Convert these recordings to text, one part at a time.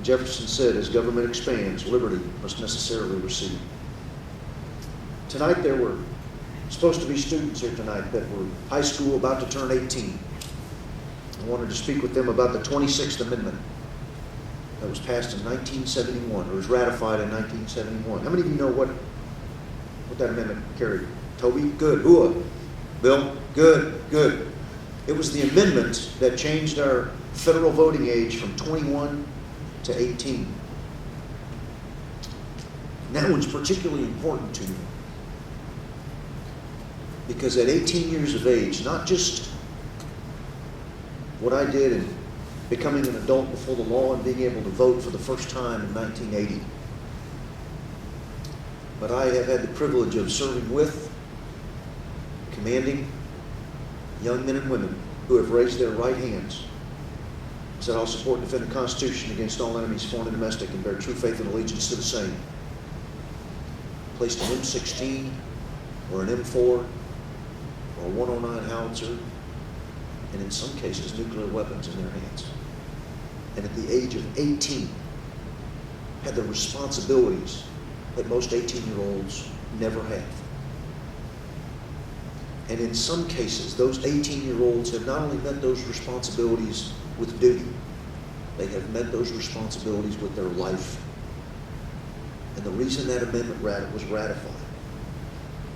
Jefferson said, as government expands, liberty must necessarily recede. Tonight there were supposed to be students here tonight that were high school about to turn 18. I wanted to speak with them about the 26th Amendment that was passed in 1971, or was ratified in 1971. How many of you know what that amendment carried? Toby? Good. Hua? Bill? Good. Good. It was the amendment that changed our federal voting age from 21 to 18. And that one's particularly important to me because at 18 years of age, not just what I did in becoming an adult before the law and being able to vote for the first time in 1980, but I have had the privilege of serving with, commanding young men and women who have raised their right hands, said, "I'll support and defend the Constitution against all enemies, foreign and domestic, and bear true faith and allegiance to the same." Placed an M16 or an M4 or a 109 howitzer, and in some cases nuclear weapons in their hands. And at the age of 18, had the responsibilities that most 18-year-olds never have. And in some cases, those 18-year-olds have not only met those responsibilities with duty, they have met those responsibilities with their life. And the reason that amendment was ratified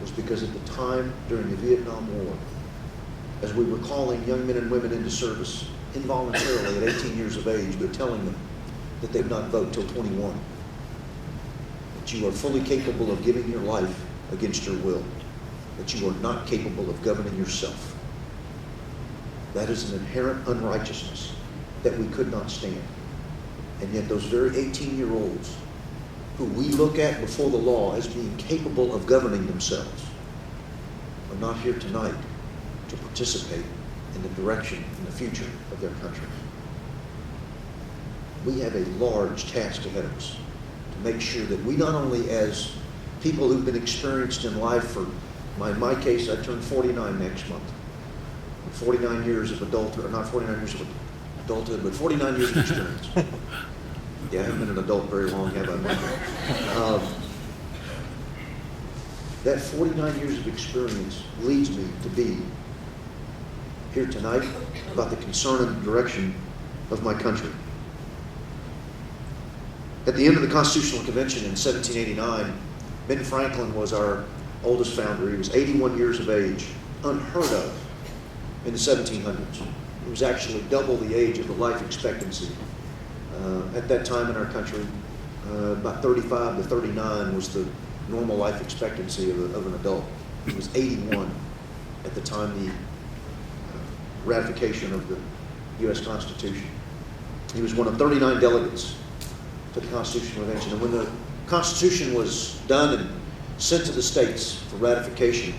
was because at the time during the Vietnam War, as we were calling young men and women into service involuntarily at 18 years of age, but telling them that they would not vote till 21, that you are fully capable of giving your life against your will, that you are not capable of governing yourself. That is an inherent unrighteousness that we could not stand. And yet those very 18-year-olds who we look at before the law as being capable of governing themselves are not here tonight to participate in the direction and the future of their country. We have a large task ahead of us to make sure that we not only, as people who've been experienced in life for, in my case, I turn 49 next month. 49 years of adulthood, or not 49 years of adulthood, but 49 years of experience. Yeah, I haven't been an adult very long, have I? That 49 years of experience leads me to be here tonight about the concern and direction of my country. At the end of the Constitutional Convention in 1789, Ben Franklin was our oldest founder. He was 81 years of age, unheard of in the 1700s. He was actually double the age of the life expectancy. At that time in our country, about 35 to 39 was the normal life expectancy of an adult. He was 81 at the time the ratification of the U.S. Constitution. He was one of 39 delegates to the Constitutional Convention. And when the Constitution was done and sent to the states for ratification,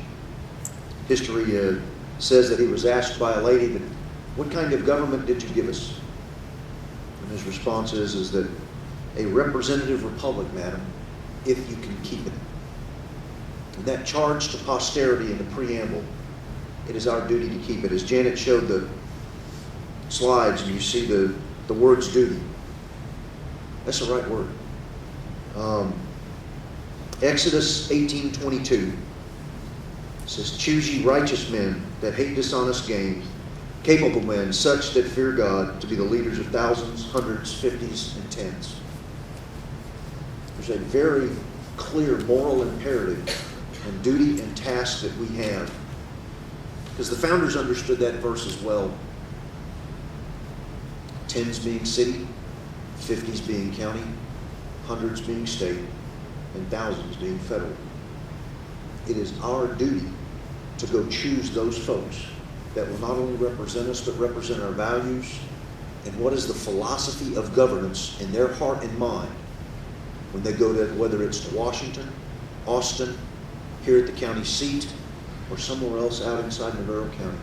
history says that he was asked by a lady, that, "What kind of government did you give us?" And his response is that a representative republic, madam, if you can keep it. And that charge to posterity in the preamble, it is our duty to keep it. As Janet showed the slides, and you see the words duty. That's the right word. Exodus 18:22 says, "Choose ye righteous men that hate dishonest gain, capable men, such that fear God, to be the leaders of thousands, hundreds, fifties, and tens." There's a very clear moral imperative and duty and task that we have, because the founders understood that verse as well. Tens being city, 50s being county, hundreds being state, and thousands being federal. It is our duty to go choose those folks that will not only represent us, but represent our values and what is the philosophy of governance in their heart and mind when they go to, whether it's to Washington, Austin, here at the county seat, or somewhere else out inside Navarro County.